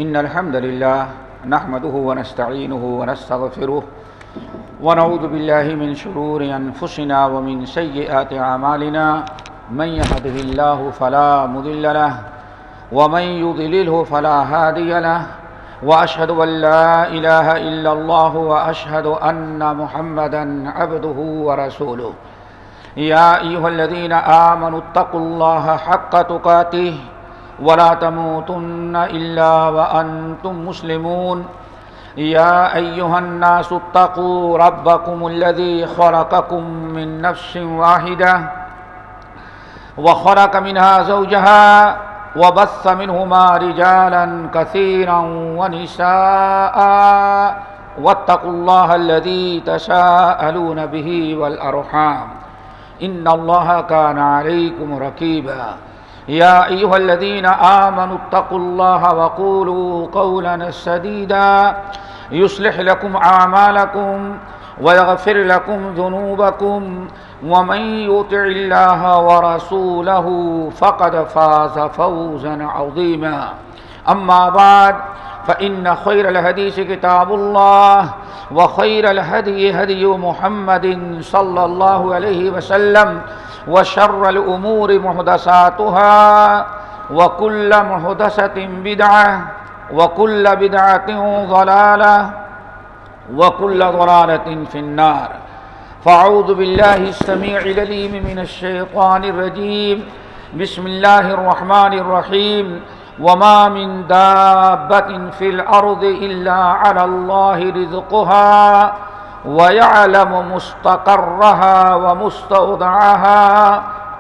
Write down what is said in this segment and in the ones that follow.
إن الحمد لله نحمده ونستعينه ونستغفره ونعوذ بالله من شرور أنفسنا ومن سيئات أعمالنا من يهده الله فلا مضل له ومن يضلله فلا هادي له وأشهد أن لا إله إلا الله وأشهد أن محمدا عبده ورسوله يا أيها الذين آمنوا اتقوا الله حق تقاته ولا تموتن إلا وأنتم مسلمون يا أيها الناس اتقوا ربكم الذي خلقكم من نفس واحدة وخلق منها زوجها وبث منهما رجالا كثيرا ونساء واتقوا الله الذي تساءلون به والأرحام إن الله كان عليكم رقيبا يا أيها الذين آمنوا اتقوا الله وقولوا قولا سديدا يصلح لكم أعمالكم ويغفر لكم ذنوبكم ومن يطع الله ورسوله فقد فاز فوزا عظيما أما بعد فإن خير الحديث كتاب الله وخير الهدي هدي محمد صلى الله عليه وسلم وشر الأمور محدثاتها وكل محدثة بدعة وكل بدعة ضلالة وكل ضلالة في النار فأعوذ بالله السميع العليم من الشيطان الرجيم بسم الله الرحمن الرحيم وما من دابة في الأرض إلا على الله رزقها ويعلم مستقرها ومستودعها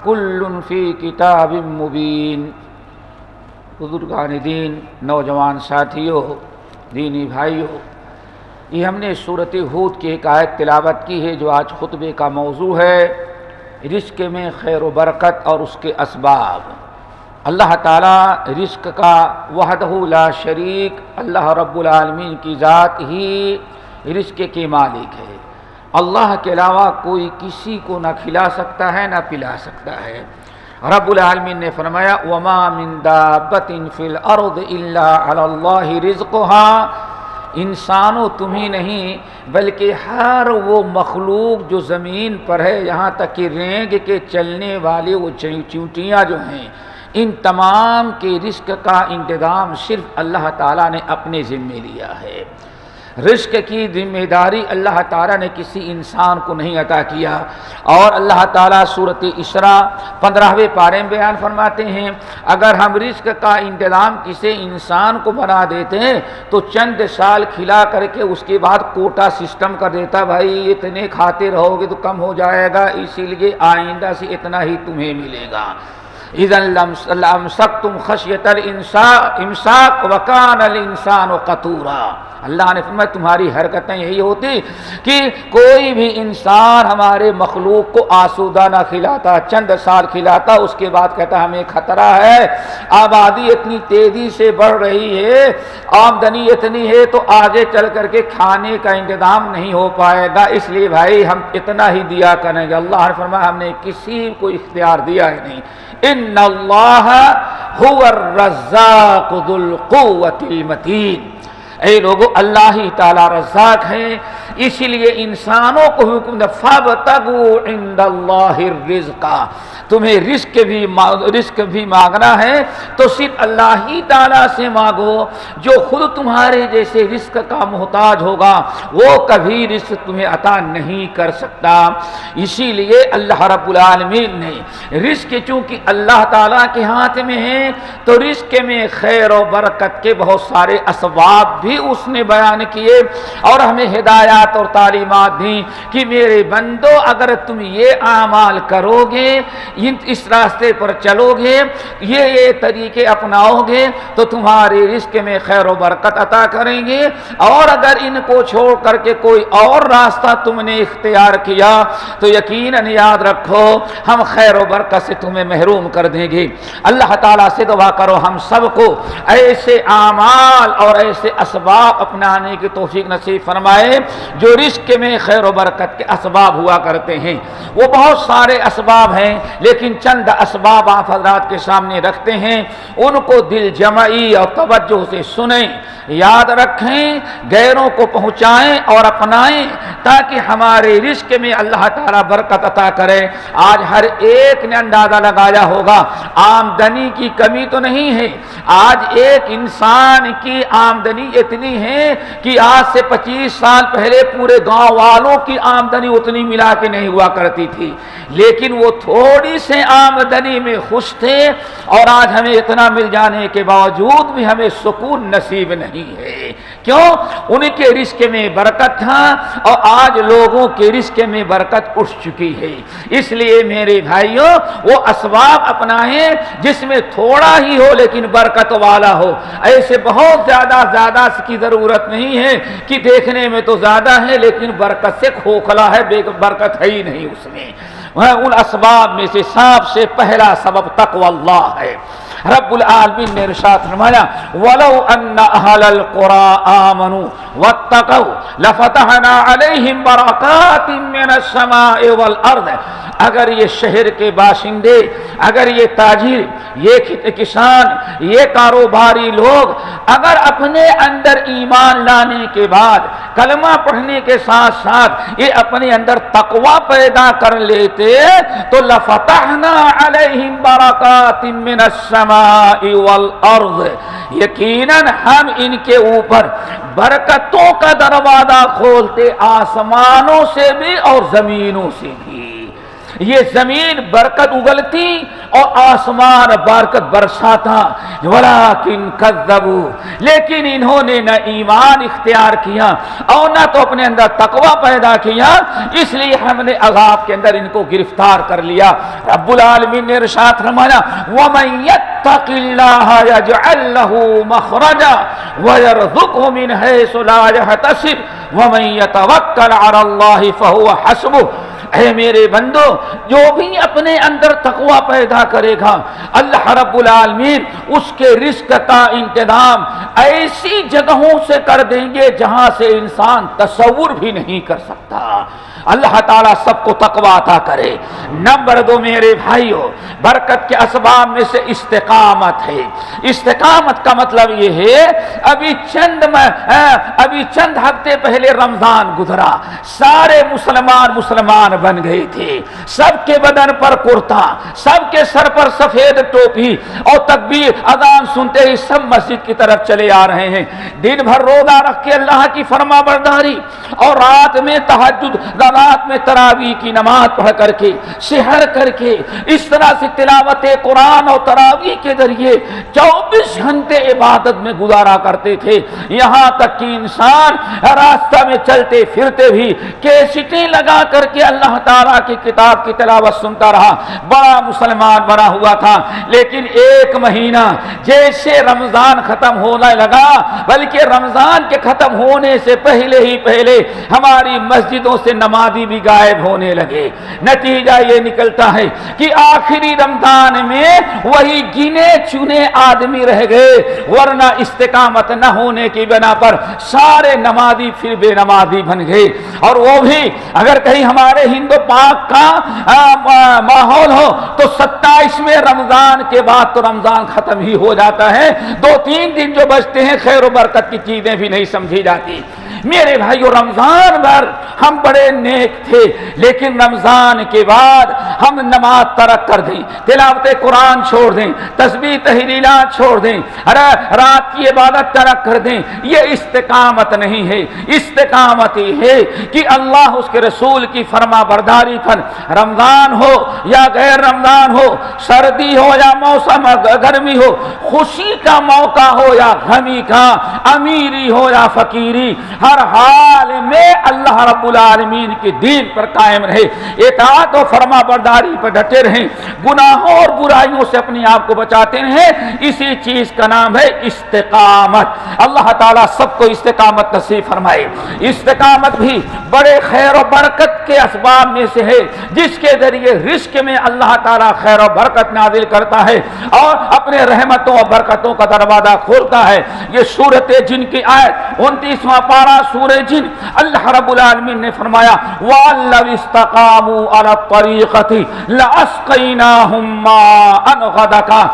كل في كتاب مبين۔ بزرگان دین، نوجوان ساتھیوں، دینی بھائیوں، یہ ہم نے سورۃ ہود کی ایک آیت تلاوت کی ہے جو آج خطبے کا موضوع ہے، رزق میں خیر و برکت اور اس کے اسباب۔ اللہ تعالیٰ رزق کا وحدہ لا شریک، اللہ رب العالمین کی ذات ہی رزق کے مالک ہے۔ اللہ کے علاوہ کوئی کسی کو نہ کھلا سکتا ہے نہ پلا سکتا ہے۔ رب العالمین نے فرمایا وما من دابۃ فی الارض الا علی اللہ رزقها، انسانوں تمہیں نہیں بلکہ ہر وہ مخلوق جو زمین پر ہے، یہاں تک کہ رینگ کے چلنے والے وہ چونٹیاں جو ہیں، ان تمام کے رزق کا انتظام صرف اللہ تعالیٰ نے اپنے ذمے لیا ہے۔ رزق کی ذمہ داری اللہ تعالیٰ نے کسی انسان کو نہیں عطا کیا، اور اللہ تعالیٰ سورۃ اسراء 15ویں پارے میں بیان فرماتے ہیں اگر ہم رزق کا انتظام کسی انسان کو بنا دیتے ہیں تو چند سال کھلا کر کے اس کے بعد کوٹا سسٹم کر دیتا، بھائی اتنے کھاتے رہو گے تو کم ہو جائے گا، اسی لیے آئندہ سے اتنا ہی تمہیں ملے گا۔ اذا لامسکتم خشیۃ الامساک وکان الانسان قتورا، اللہ نے فرمایا تمہاری حرکتیں یہی ہوتی کہ کوئی بھی انسان ہمارے مخلوق کو آسودہ نہ کھلاتا، چند سال کھلاتا، اس کے بعد کہتا ہمیں خطرہ ہے، آبادی اتنی تیزی سے بڑھ رہی ہے، آمدنی اتنی ہے تو آگے چل کر کے کھانے کا انتظام نہیں ہو پائے گا، اس لیے بھائی ہم اتنا ہی دیا کریں گے۔ اللہ نے فرمایا ہم نے کسی کو اختیار دیا ہی نہیں۔ ان اللہ هو الرزاق ذو القوۃ المتین، اے لوگو اللہ ہی تعالی رزاق ہیں، اسی لیے انسانوں کو حکم دے فابتغوا عند اللہ الرزق، تمہیں رزق بھی مانگنا ہے تو صرف اللہ ہی تعالیٰ سے مانگو، جو خود تمہارے جیسے رزق کا محتاج ہوگا وہ کبھی رزق تمہیں عطا نہیں کر سکتا۔ اسی لیے اللہ رب العالمین نے رزق چونکہ اللہ تعالیٰ کے ہاتھ میں ہے تو رزق میں خیر و برکت کے بہت سارے اسباب بھی اس نے بیان کیے اور ہمیں ہدایات اور تعلیمات دیں کہ میرے بندو اگر تم یہ اعمال کرو گے، اس راستے پر چلو گے، یہ طریقے اپناؤ گے تو تمہارے رزق میں خیر و برکت عطا کریں گے، اور اگر ان کو چھوڑ کر کے کوئی اور راستہ تم نے اختیار کیا تو یقیناً یاد رکھو ہم خیر و برکت سے تمہیں محروم کر دیں گے۔ اللہ تعالیٰ سے دعا کرو ہم سب کو ایسے اعمال اور ایسے اسباب اپنانے کی توفیق نصیب فرمائے جو رزق میں خیر و برکت کے اسباب ہوا کرتے ہیں۔ وہ بہت سارے اسباب ہیں، لیکن چند اسباب آپ حضرات کے سامنے رکھتے ہیں، ان کو دل جمعی اور توجہ سے سنیں، یاد رکھیں، غیروں کو پہنچائیں اور اپنائیں، تاکہ ہمارے رزق میں اللہ تعالیٰ برکت عطا کرے۔ آج ہر ایک نے اندازہ لگایا ہوگا آمدنی کی کمی تو نہیں ہے۔ آج ایک انسان کی آمدنی اتنی ہے کہ آج سے 25 سال پہلے پورے گاؤں والوں کی آمدنی اتنی ملا کے نہیں ہوا کرتی تھی، لیکن وہ تھوڑی سے آمدنی میں خوش تھے، اور آج ہمیں اتنا مل جانے کے باوجود بھی ہمیں سکون نصیب نہیں ہے۔ کیوں؟ ان کے رزق میں برکت تھا، اور آج لوگوں کے رزق میں برکت اٹھ چکی ہے۔ اس لیے میرے بھائیوں، وہ اسباب اپنائیں جس میں تھوڑا ہی ہو لیکن برکت والا ہو۔ ایسے بہت زیادہ کی ضرورت نہیں ہے کہ دیکھنے میں تو زیادہ ہے لیکن برکت سے کھوکھلا ہے، برکت ہے ہی نہیں اس میں۔ ان اسباب میں سے سب سے پہلا سبب تقوی اللہ ہے۔ رب العالمین نے ارشاد فرمایا وَلَوْ أَنَّ أَهْلَ الْقُرَىٰ آمَنُوا وَاتَّقَوْا لَفَتَحْنَا عَلَيْهِمْ بَرَكَاتٍ مِّنَ السَّمَاءِ وَالْأَرْضِ۔ اگر یہ شہر کے باشندے، اگر یہ تاجر، یہ کسان، یہ کاروباری لوگ اگر اپنے اندر ایمان لانے کے بعد کلمہ پڑھنے کے ساتھ ساتھ یہ اپنے اندر تقوی پیدا کر لیتے تو لَفَتَحْنَا عَلَيْهِمْ بَرَكَاتٍ مِّنَ السَّمَاءِ وَالْأَرْضِ، یقیناً ہم ان کے اوپر برکتوں کا دروازہ کھولتے، آسمانوں سے بھی اور زمینوں سے بھی۔ یہ زمین برکت اگلتی اور آسمان برکت برساتا، ولیکن کذبوا، لیکن انہوں نے نہ ایمان اختیار کیا اور نہ تو اپنے اندر تقوی پیدا کیا، اس لیے ہم نے عذاب کے اندر ان کو گرفتار کر لیا۔ رب العالمین نے ارشاد فرمایا وَمَن يَتَّقِ اللَّهَ يَجْعَل لَّهُ مَخْرَجًا وَيَرْزُقْهُ مِنْ حَيْثُ لَا يَحْتَسِبُ وَمَن يَتَوَكَّلْ عَلَى اللَّهِ فَهُوَ حَسْبُهُ۔ اے میرے بندو، جو بھی اپنے اندر تقوی پیدا کرے گا اللہ رب العالمین اس کے رزق کا انتظام ایسی جگہوں سے کر دیں گے جہاں سے انسان تصور بھی نہیں کر سکتا۔ اللہ تعالیٰ سب کو تقوی عطا کرے۔ نمبر 2 میرے بھائیو، برکت کے اسباب میں سے استقامت ہے۔ استقامت کا مطلب یہ ہے، ابھی چند ہفتے پہلے رمضان گزرا، سارے مسلمان بن گئے تھے، سب کے بدن پر کرتا، سب کے سر پر سفید ٹوپی اور تکبیر، اذان سنتے ہی سب مسجد کی طرف چلے آ رہے ہیں، دن بھر روزہ رکھ کے اللہ کی فرما برداری اور رات میں تہجد، رات میں تراویح کی نماز پڑھ کر کے، سحر کر کے، اس طرح سے تلاوت قرآن اور تراویح کے ذریعے 24 گھنٹے عبادت میں گزارا کرتے تھے، یہاں تک کہ انسان راستہ میں چلتے پھرتے بھی کیسٹیں لگا کر کے اللہ تعالیٰ کی کتاب کی تلاوت سنتا رہا، بڑا مسلمان بنا ہوا تھا۔ لیکن ایک مہینہ جیسے رمضان ختم ہونے لگا، بلکہ رمضان کے ختم ہونے سے پہلے ہی ہماری مسجدوں سے نمازی بھی غائب ہونے لگے۔ نتیجہ یہ نکلتا ہے کہ آخری رمضان میں وہی گنے چنے آدمی رہ گئے، ورنہ استقامت نہ ہونے کی بنا پر سارے نمازی پھر بے نمازی بن گئے۔ اور وہ بھی اگر کہیں ہمارے ہندو پاک کا ماحول ہو تو 27ویں رمضان کے بعد تو رمضان ختم ہی ہو جاتا ہے، 2-3 دن جو بچتے ہیں خیر و برکت کی چیزیں بھی نہیں سمجھی جاتی۔ میرے بھائیو، رمضان بھر ہم بڑے نیک تھے، لیکن رمضان کے بعد ہم نماز ترک کر دیں، تلاوت قرآن چھوڑ دیں، تسبیح تحلیلات چھوڑ دیں، رات کی عبادت ترک کر دیں، یہ استقامت نہیں ہے۔ استقامت یہ ہے کہ اللہ اس کے رسول کی فرما برداری پر، رمضان ہو یا غیر رمضان ہو، سردی ہو یا موسم گرمی ہو، خوشی کا موقع ہو یا غمی کا، امیری ہو یا فقیری، ہر حال میں اللہ رب العالمین کے دین پر قائم رہے، اطاعت و فرما برداری پر ڈٹے رہیں، گناہوں اور برائیوں سے اپنے آپ کو بچاتے رہیں، اسی چیز کا نام ہے استقامت۔ اللہ تعالیٰ سب کو استقامت نصیب فرمائے۔ استقامت بھی بڑے خیر و برکت کے اسباب میں سے ہے، جس کے ذریعے رزق میں اللہ تعالیٰ خیر و برکت نازل کرتا ہے اور اپنے رحمتوں اور برکتوں کا دروازہ کھولتا ہے۔ یہ سورت جن کی آیت 29واں پارہ سورہ جن اللہ رب العالمین نے فرمایا وَأَلَّوْ اسْتَقَامُوا عَلَى الطَّرِيقَةِ لَأَسْقَيْنَاهُمْ مَاءً غَدَقًا،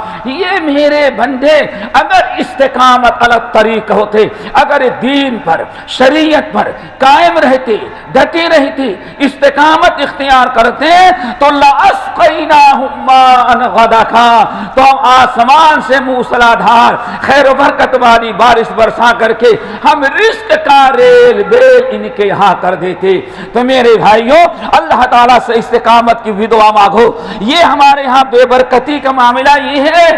یہ میرے بندے اگر استقامت علی الطریق ہوتے، اگر دین پر شریعت پر قائم رہتے، ڈٹے رہتے، استقامت اختیار کرتے تو لَأَسْقَيْنَاهُمْ مَاءً غَدَقًا، تو ہم آسمان سے موسلادھار خیر و برکت والی بارش برسا کر کے ہم رزق کا ریل بیل ان کے یہاں کر دیتے۔ تو میرے بھائیوں اللہ تعالیٰ سے استقامت کی بھی دعا مانگو۔ یہ ہمارے ہاں بے برکتی کا معاملہ یہ ہے،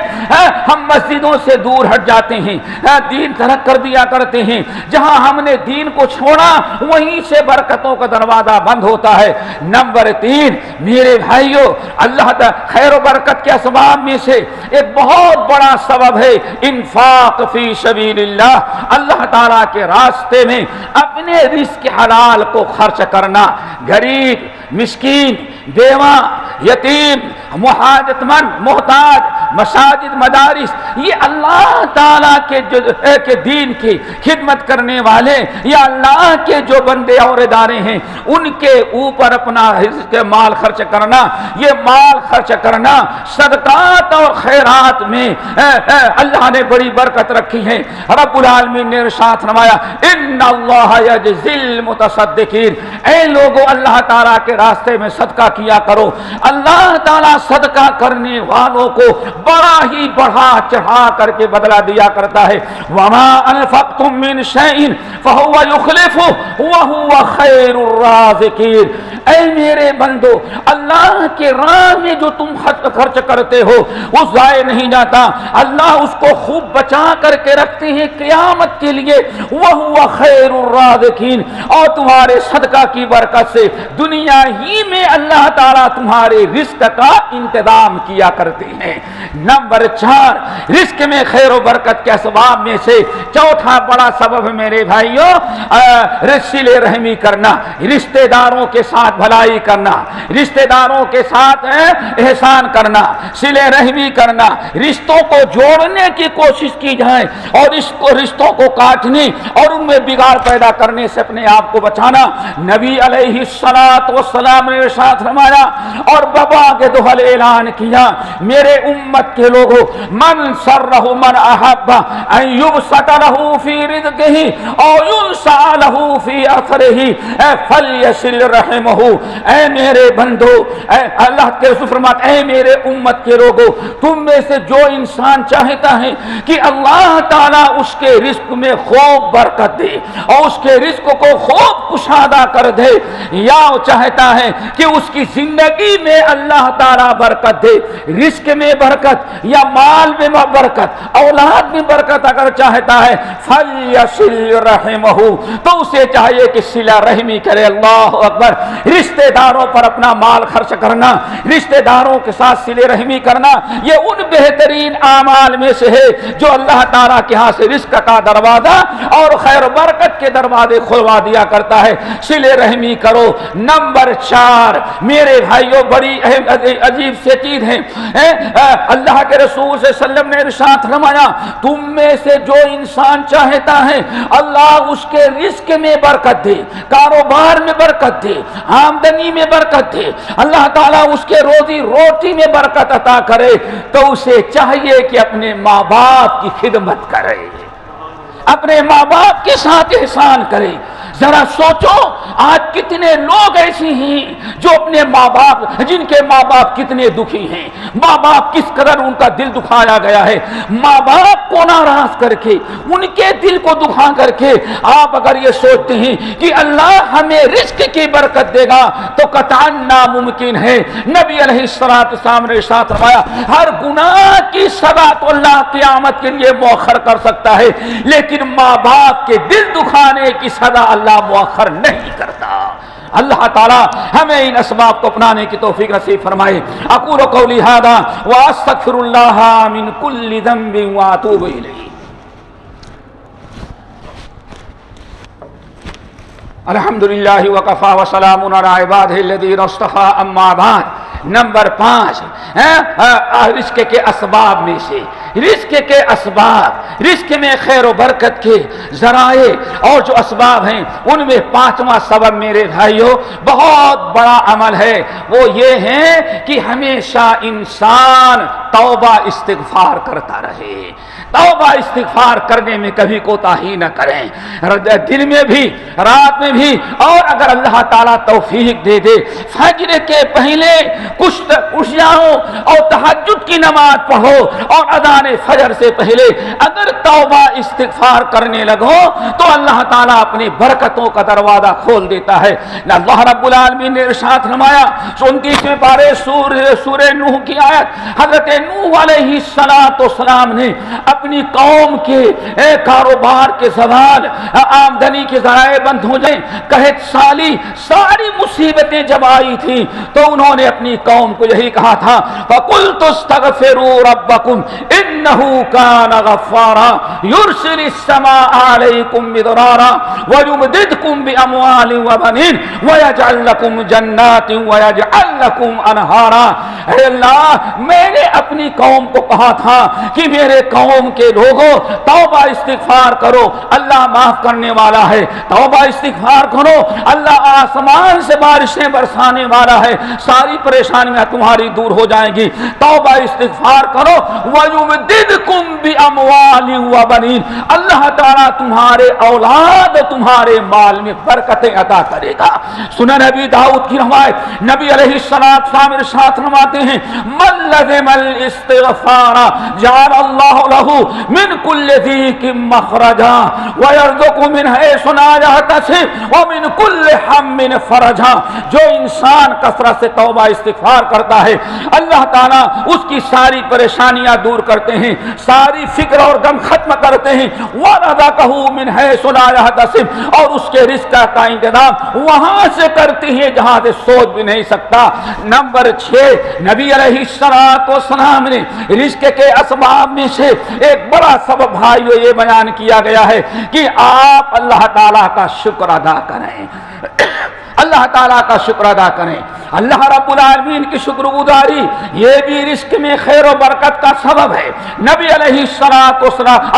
ہم مسجدوں سے دور ہٹ جاتے ہیں، دین ترک کر دیا کرتے ہیں، جہاں ہم نے دین کو چھوڑا وہیں سے برکتوں کا دروازہ بند ہوتا ہے۔ نمبر 3 میرے بھائیوں اللہ تعالیٰ خیر و برکت کے اسباب میں سے ایک بہت بڑا سبب ہے انفاق فی سبیل اللہ، اللہ تعالیٰ کے راستے میں اپنے رزق حلال کو خرچ کرنا۔ غریب، مسکین، بیوہ، یتیم، محاجت مند، محتاج، مساجد، مدارس، یہ اللہ تعالیٰ کے دین کی خدمت کرنے والے یا اللہ کے جو بندے اور ادارے ہیں ان کے اوپر اپنا رزق مال خرچ کرنا، یہ مال خرچ کرنا صدقات اور خیرات میں اللہ نے بڑی برکت رکھی ہے۔ رب العالمین نے ارشاد فرمایا ان اللہ یجزی المتصدقین، اے لوگو اللہ تعالیٰ کے راستے میں صدقہ کیا کرو، اللہ تعالیٰ صدقہ کرنے والوں کو بڑا ہی بڑھا چڑھا کر کے بدلہ دیا کرتا ہے۔ وما انفقتم من شیء فهو یخلفہ وهو خیر الرازقین، اے میرے بندو اللہ کے راہ میں جو تم خرچ کرتے ہو وہ ضائع نہیں جاتا، اللہ اس کو خوب بچا کر کے رکھتے ہیں قیامت کے لیے۔ وَهُوَ خَيْرُ الرَّازِقِينَ، اور تمہارے صدقہ کی برکت سے دنیا ہی میں اللہ تعالیٰ تمہارے رزق کا انتظام کیا کرتے ہیں۔ نمبر 4 رزق میں خیر و برکت کے اسباب میں سے چوتھا بڑا سبب ہے میرے بھائیوں صلہ رحمی کرنا، رشتہ داروں کے ساتھ بھلائی کرنا، رشتہ داروں کے ساتھ احسان کرنا، صلہ رحمی کرنا، رشتوں کو جوڑنے کی کوشش کی جائے اور اس کو رشتوں کو کاٹنے اور ان میں بگاڑ پیدا کرنے سے اپنے آپ کو بچانا۔ نبی علیہ السلام نے ارشاد فرمایا اور بابا کے دوہل اعلان کیا میرے امت کے لوگوں من سرہ من احب ان یبسط لہ فی رزقہ او ینسع لہ فی اثرہ فلیصل رحمہ، اے میرے بندو اے اللہ کے رسول فرماتے اے میرے امت کے لوگوں تم میں سے جو انسان چاہتا ہے کہ اللہ تعالیٰ اس کے رزق میں خوب برکت دے اور اس کے رزق کو خوب کشادہ کر دے، یا وہ چاہتا ہے کہ اس کی زندگی میں اللہ تعالیٰ برکت دے، رزق میں برکت یا مال میں برکت، اولاد میں برکت اگر چاہتا ہے فلیصل رحمہ، تو اسے چاہیے کہ صلہ رحمی کرے۔ اللہ اکبر، رشتہ داروں پر اپنا مال خرچ کرنا، رشتہ داروں کے ساتھ صلہ رحمی کرنا یہ ان بہترین اعمال میں سے ہے جو اللہ تعالیٰ کے ہاں سے رزق کا دروازہ اور خیر و برکت کے دروازے کھلوا دیا کرتا ہے۔ صلہ رحمی کرو۔ نمبر 4 میرے بھائیوں بڑی اہم عجیب سے چیز ہے، اللہ کے رسول صلی اللہ علیہ وسلم نے ارشاد فرمایا تم میں سے جو انسان چاہتا ہے اللہ اس کے رزق میں برکت دے، کاروبار میں برکت دے، آمدنی میں برکت دے، اللہ تعالیٰ اس کے روزی روٹی میں برکت عطا کرے، تو اسے چاہیے کہ اپنے ماں باپ کی خدمت کرے، اپنے ماں باپ کے ساتھ احسان کرے۔ ذرا سوچو آج کتنے لوگ ایسے ہیں جو اپنے ماں باپ جن کے ماں باپ کتنے دکھی ہیں، ماں باپ کس قدر ان کا دل دکھایا گیا ہے، ماں باپ کو ناراض کر کے ان کے دل کو دکھا کر کے آپ اگر یہ سوچتے ہیں کہ اللہ ہمیں رزق کی برکت دے گا تو قطعاً ناممکن ہے۔ نبی علیہ السلام نے ارشاد فرمایا ہر گناہ کی سزا تو اللہ قیامت کے لیے مؤخر کر سکتا ہے لیکن ماں باپ کے دل دکھانے کی سزا اللہ مؤخر نہیں کرتا۔ اللہ تعالیٰ ہمیں ان اسباب کو اپنانے کی توفیق نصیب فرمائے۔ اقول قولی ھذا واستغفر اللہ من کل ذنب واتوب الیہ۔ الحمدللہ وکفی وسلام علی عبادہ الذین اصطفی، اما بعد۔ نمبر 5 رزق کے اسباب میں سے رزق کے اسباب، رزق میں خیر و برکت کے ذرائع اور جو اسباب ہیں ان میں پانچواں سبب میرے بھائیوں بہت بڑا عمل ہے، وہ یہ ہے کہ ہمیشہ انسان توبہ استغفار کرتا رہے، توبہ استغفار کرنے میں کبھی کوتاہی نہ کریں، دن میں بھی رات میں بھی، اور اگر اللہ تعالیٰ توفیق دے دے فجر کے پہلے کچھ جاؤ اور تہجد کی نماز پڑھو اور اذان فجر سے پہلے اگر توبہ استغفار کرنے لگو تو اللہ تعالیٰ اپنی برکتوں کا دروازہ کھول دیتا ہے۔ اللہ رب العالمین نے ارشاد فرمایا 29ویں پارے سورہ نوح کی آیت، حضرت نوح علیہ السلام نے اپنی قوم کے کاروبار کے زوال، آمدنی کے ذرائع بند ہو جائیں، قحط سالی، ساری مصیبتیں جب آئی تھی تو انہوں نے اپنی قوم کو یہی کہا تھا فَقُلْتُ اسْتَغْفِرُوا رَبَّكُمْ إِنَّهُ كَانَ غَفَّارًا يُرْسِلِ السَّمَاءَ عَلَيْكُمْ مِدْرَارًا وَيُمْدِدْكُمْ بِأَمْوَالٍ وَبَنِينَ وَيَجْعَلْ لَكُمْ جَنَّاتٍ وَيَجْعَلْ لَكُمْ أَنْهَارًا۔ اے اللہ، میں نے اپنی قوم کو کہا تھا کہ میرے قوم کے لوگوں توبہ استغفار کرو، اللہ معاف کرنے والا ہے، توبہ استغفار کرو، اللہ آسمان سے بارشیں برسانے والا ہے، ساری پریشانیاں تمہاری دور ہو جائیں گی، توبہ استغفار کرو۔ وَيُمْدِدْكُمْ بِأَمْوَالٍ وَبَنِينَ، اللہ تعالیٰ تمہارے اولاد، تمہارے مال میں برکتیں عطا کرے گا۔ سنن نبی داؤد کی روایت، نبی علیہ السلام ارشاد فرماتے ہیں مَن لَزِمَ الْإِسْتِغْفَارَ جَعَلَ اللَّهُ لَهُ مِنْ كُلِّ ضِيقٍ مَخْرَجًا وَيَرْزُقْهُ مِنْ حَيْثُ لَا يَحْتَسِبُ وَمِنْ كُلِّ ہَمٍّ فَرَجًا۔ جو انسان کثرت سے توبہ استغفار کرتا ہے اللہ تعالیٰ اس کی ساری پریشانیاں دور کرتے ہیں، ساری فکر اور غم ختم کرتے ہیں، وَرَزَقَهُ مِنْ حَيْثُ لَا يَحْتَسِبُ، اور اس کے رزق کا انتظام وہاں سے کرتے ہیں جہاں سے سوچ بھی نہیں سکتا۔ نمبر 6، نبی علیہ السلام نے رزق کے اسباب میں سے ایک بڑا سبب بھائیو یہ بیان کیا گیا ہے کہ آپ اللہ تعالیٰ کا شکر ادا کریں، اللہ تعالیٰ کا شکر ادا کریں۔ اللہ رب العالمین کی شکر گزاری یہ بھی رزق میں خیر و برکت کا سبب ہے۔ نبی علیہ السلام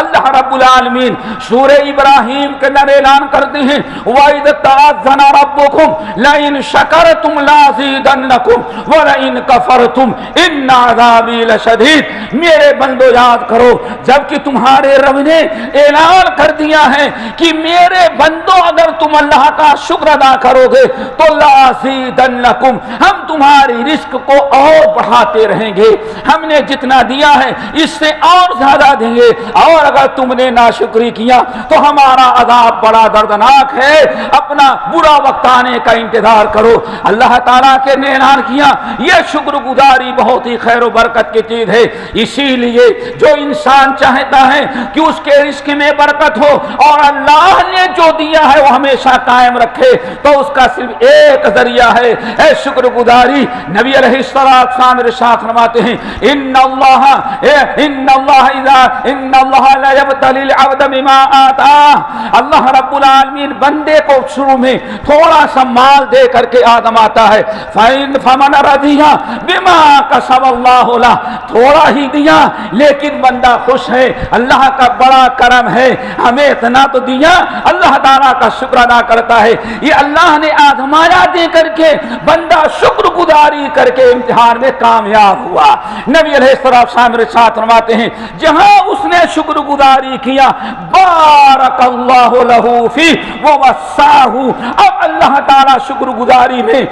اللہ رب العالمین سورہ ابراہیم کے اندر اعلان کرتے ہیں وَإِذْ تَعَذَّنَ رَبُّكُمْ لَئِن شَكَرْتُمْ لَأَزِيدَنَّكُمْ وَلَئِن كَفَرْتُمْ إِنَّ عَذَابِي لَشَدِيدٌ۔ میرے بندو یاد کرو جبکہ تمہارے رب نے اعلان کر دیا ہے کہ میرے بندو اگر تم اللہ کا شکر ادا کرو گے تو لَأَزِيدَنَّكُمْ، ہم تمہاری رزق کو اور بڑھاتے رہیں گے، ہم نے جتنا دیا ہے اس سے اور زیادہ دیں گے، اور اگر تم نے ناشکری کیا تو ہمارا عذاب بڑا دردناک ہے، اپنا برا وقت آنے کا انتظار کرو۔ اللہ تعالیٰ کے نے اعلان کیا یہ شکر گزاری بہت ہی خیر و برکت کی چیز ہے، اسی لیے جو انسان چاہتا ہے کہ اس کے رزق میں برکت ہو اور اللہ نے جو دیا ہے وہ ہمیشہ قائم رکھے تو اس کا صرف ایک ذریعہ ہے اے شکر گزاری۔ نبی علیہ السلام ارشاد فرماتے ہیں ان اللہ لا یبتلی العبد بما آتاہ، اللہ رب العالمین بندے کو شروع میں تھوڑا سا مال دے کر کے آزماتا ہے، فمن رضی بما کسب اللہ لہ، تھوڑا ہی دیا لیکن بندہ خوش ہے، اللہ کا بڑا کرم ہے ہمیں اتنا تو دیا، اللہ تعالیٰ کا شکر ادا کرتا ہے۔ یہ اللہ نے آزمایا دے کر کے بندہ شکر گزاری کر کے امتحان میں کامیاب ہوا۔ نبی علیہ السلام ارشاد فرماتے ہیں جہاں اس نے شکر گزاری کیا بارک اللہ لہ فی ووسعہ، اب اللہ تعالیٰ شکر گزاری میں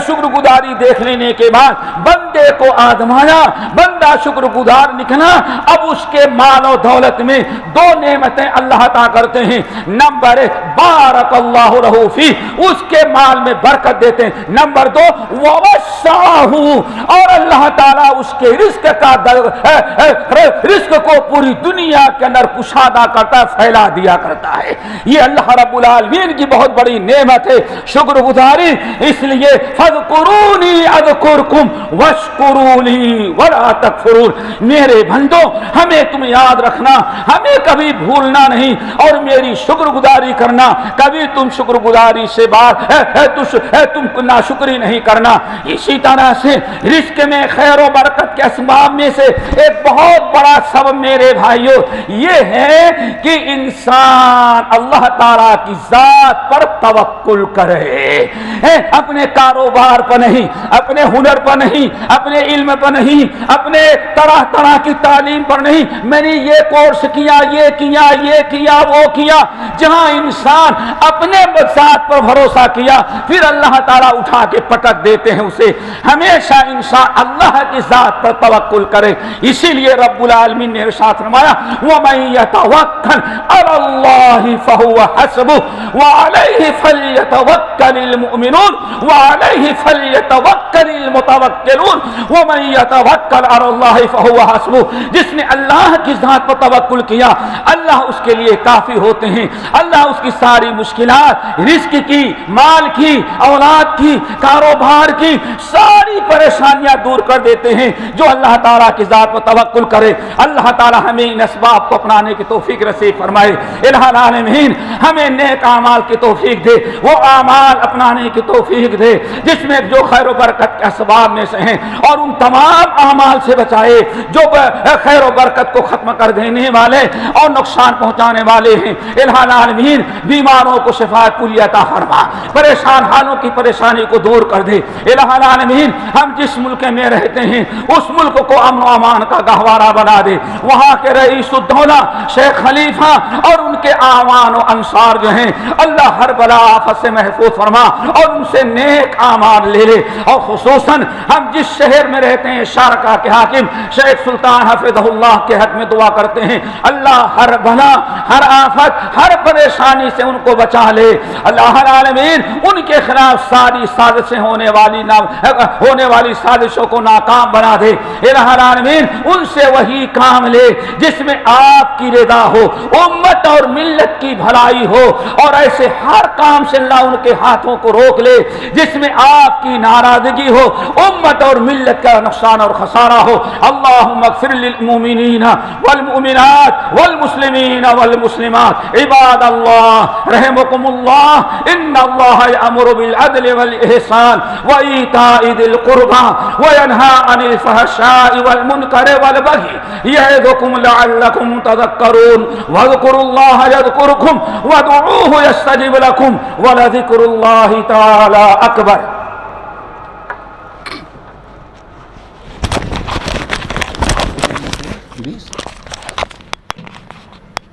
شکر گزاری دیکھ لینے کے بعد بندے کو آزمایا، بندہ شکر گزار نکلا، اب اس کے مال و دولت میں دو نعمتیں اللہ عطا کرتے ہیں، نمبر 1 بارک اللہ لہ فی، اس کے مال میں برکت دیتے ہیں، نمبر 2 ووسعہ، اور اللہ تعالیٰ اس کے رزق کو پوری دنیا کے اندر کشادہ کرتا ہے، پھیلا دیا کرتا ہے۔ یہ اللہ رب العالمین کی بہت بڑی نعمت ہے شکر گزاری، اس لیے فاذکرونی اذکرکم واشکروا لی ولا تکفرون، میرے بندو ہمیں تم یاد رکھنا، ہمیں کبھی بھولنا نہیں اور میری شکر گزاری کرنا، کبھی تم شکر گزاری سے بات تم ناشکری نہیں کرنا۔ اسی طرح سے رزق میں خیر و برکت برکت کے اسباب میں سے ایک بہت بڑا سبب میرے بھائیوں یہ ہے کہ انسان اللہ تعالیٰ کی ذات پر توکل کرے، اپنے کاروبار پر نہیں، اپنے ہنر پر نہیں، اپنے علم پر نہیں، اپنے طرح طرح کی تعلیم پر نہیں، میں نے یہ کورس کیا، یہ کیا، یہ کیا، وہ کیا۔ جہاں انسان اپنے ذات پر بھروسہ کیا پھر اللہ تعالیٰ اٹھا کے پٹک دیتے ہیں اسے۔ ہمیشہ انسان اللہ کی ذات پر توکل کرے۔ اسی لیے رب العالمین نے ارشاد فرمایا وَمَن يَتَوَكَّلْ عَلَى اللَّهِ فَهُوَ حَسْبُهُ وَعَلَيْهِ فَلْيَتَوَكَّلِ الْمُؤْمِنُونَ وَعَلَيْهِ فَلْيَتَوَكَّلِ الْمُتَوَكِّلُونَ وَمَن يَتَوَكَّلْ عَلَى اللَّهِ فَهُوَ حَسْبُهُ، جس نے اللہ کی ذات پر توکل کیا اللہ اس کے لیے کافی ہوتے ہیں۔ اللہ اس کی ساری مشکلات، رزق کی، مال کی، اولاد کی، کاروبار کی ساری پریشانیاں دور کر دیتے ہیں جو اللہ تعالیٰ کی ذات پر توکل کرے۔ اللہ تعالیٰ ہمیں ان اسباب کو اپنانے کی توفیق نصیب فرمائے۔ الہ العالمین ہمیں نیک اعمال کی توفیق دے، وہ اعمال اپنانے کی توفیق دے جس میں جو خیر و برکت کے اسباب میں سے ہیں، اور ان تمام اعمال سے بچائے جو خیر و برکت کو ختم کر دینے والے اور نقصان پہنچانے والے ہیں۔ الہ العالمین بیماروں کو شفا کلی عطا فرما، پریشان حالوں کی پریشانی کو دور کر دے۔ الہ العالمین ہم جس ملک میں رہتے ہیں اس ملک کو امن و امان کا گہوارہ بنا دے، وہاں کے رئیس الدولہ شیخ خلیفہ اور ان کے اعوان و انصار جو ہیں اللہ ہر بلا آفت سے محفوظ فرما اور ان سے نیک اعمال لے لے۔ اور خصوصاً ہم جس شہر میں رہتے ہیں شارقہ کے حاکم شیخ سلطان حفظہ اللہ کے حق میں دعا کرتے ہیں اللہ ہر بلا، ہر آفت، ہر پریشانی سے ان کو بچا لے۔ اللہ العالمین ان کے خلاف ساری سازشیں ہونے والی سازشوں کو ناکام بنا دے۔ الہ العالمین ان سے وہی کام لے جس میں آپ کی رضا ہو، امت اور ملت کی بھلائی ہو، اور ایسے ہر کام سے اللہ ان کے ہاتھوں کو روک لے جس میں آپ کی ناراضگی ہو، امت اور ملت کا نقصان اور خسارہ ہو۔ اللہم اغفر للمؤمنین والمؤمنات والمسلمین والمسلمات عباد اللہ رحمکم اللہ ان اللہ یأمر بالعدل والإحسان وإیتاء ذی القربى وینہی عن الفحشاء والمنکر والبغی یعظکم لعلکم تذکرون واذکروا اللہ یذکرکم وادعوہ یستجب لکم ولذکر اللہ تعالی اکبر۔